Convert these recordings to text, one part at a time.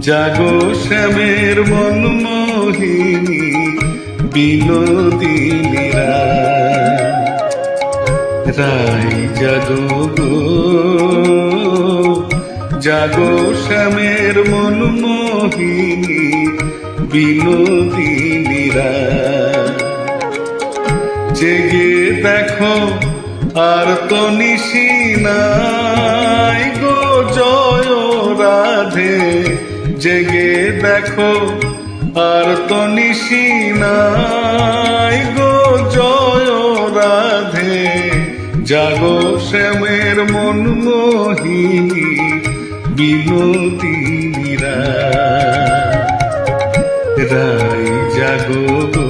জাগো শ্যামের মনমোহিনী বিনোদিনী রায় জাগো গো, জাগো শ্যামের মনমোহিনী বিনোদিনী জেগে দেখো আর তো নিশি নাই গো জয় রাধে, জেগে দেখো আর তো নিশি নাই গো জয় রাধে। জাগো শ্যামের মনমোহিনী বিনোদিনী রায় জাগো গো,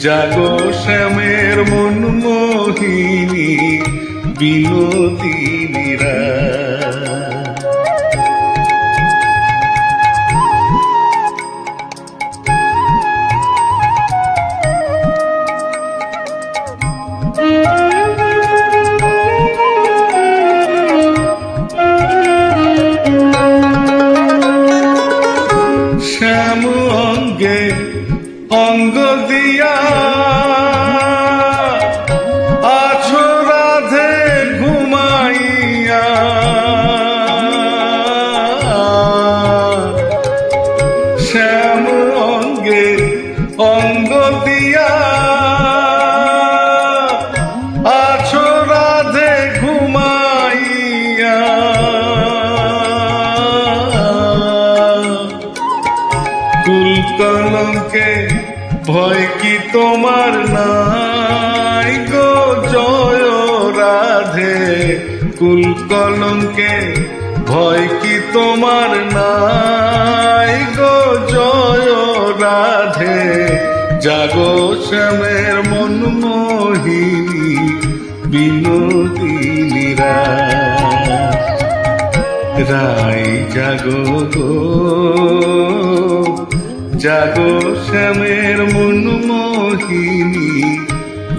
জাগো শ্যামের মনমোহিনী বিনোদিনী শ্যাম অঙ্গে অঙ্গ দিয়া আছো রাধে ঘুমাইয়া, শ্যাম অঙ্গে অঙ্গ দিয়া আছো রাধে ঘুমাইয়া, কুল কলঙ্কে ভয় কি তোমার নাই গো জয় রাধে, কুল কলঙ্কে ভয় কি তোমার নাই গো জয় রাধে। জাগো শ্যামের মনমোহিনী বিনোদিনী রায় জাগো গো, জাগো শ্যামের মনমোহিনী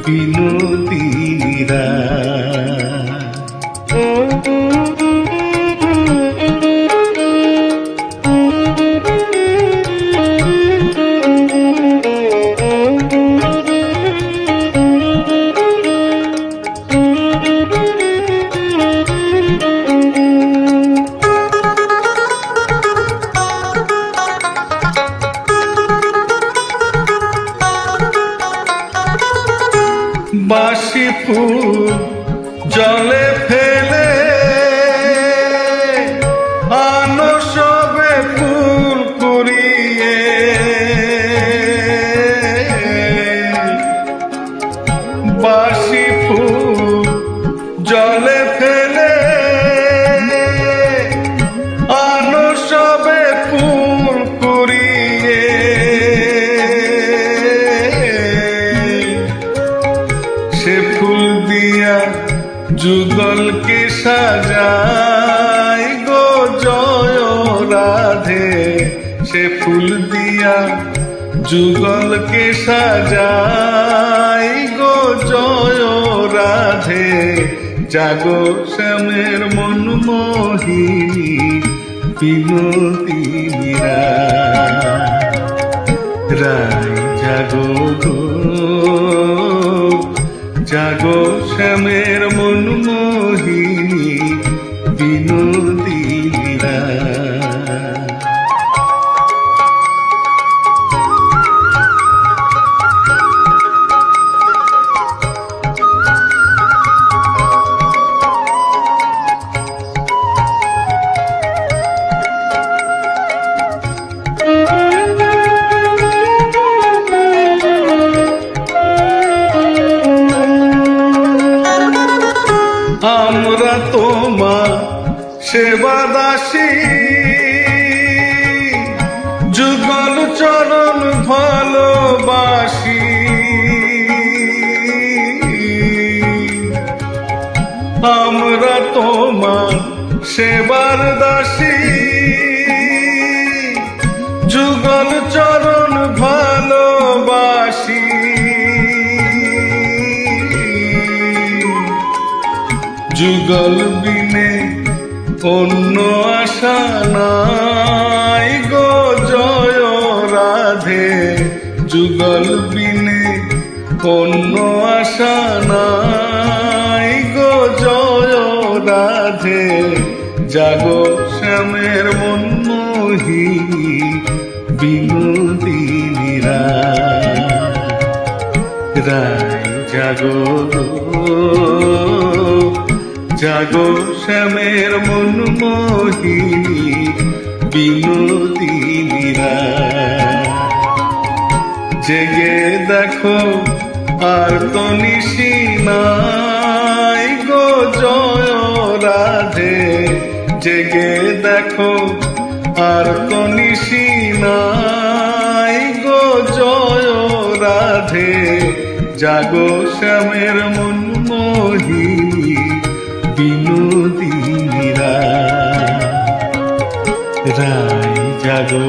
বিনোদিনী বাসি ফুল জলে ফেলে আনো সবে ফুল কুড়িয়ে, বাসি ফুল জলে ফেলে আনো সবে ফুল কুড়িয়ে, সে ফুল দিয়া যুগলকে সাজাই গো জয় রাধে, সে ফুল দিয়া যুগলকে সাজাই গো জয় রাধে। জাগো শ্যামের মনমোহিনী বিনোদিনী রায় জাগো গো, জাগো শ্যামের মনমোহিনী বিনোদিনী আমরা তোমার সেবা দাসী, যুগল চরণ ভালোবাসি, আমরা তোমার সেবার দাসী, যুগল চরণ ভালোবাসি, যুগল বিনে অন্য আশা নাই গো জয় রাধে, যুগল বিনে অন্য আশা নাই গো জয় রাধে। জাগো শ্যামের মন মোহিনী বিনোদিনী রায়, জাগো জাগো শ্যামের মন মোহিনী বিনোদিনী রায়। জেগে দেখো আর তো নিশি নাই গো জয় রাধে, জেগে দেখো আর তো নিশি নাই গো জয় রাধে। জাগো শ্যামের মন মোহিনী বিনোদিনী রায়, জাগো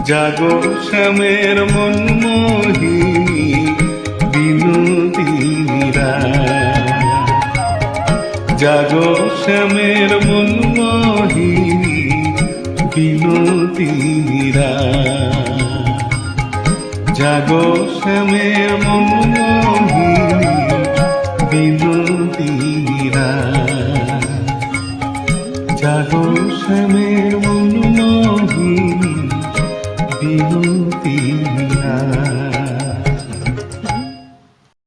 জাগো শ্যামের মন মোহিনী বিনোদিনী রায়, জাগো শ্যামের মন মোহিনী বিনোদিনী রায়, জাগো শ্যামের মন মোহিনী বিনোদিনী রায়, জাগো শ্যামের মন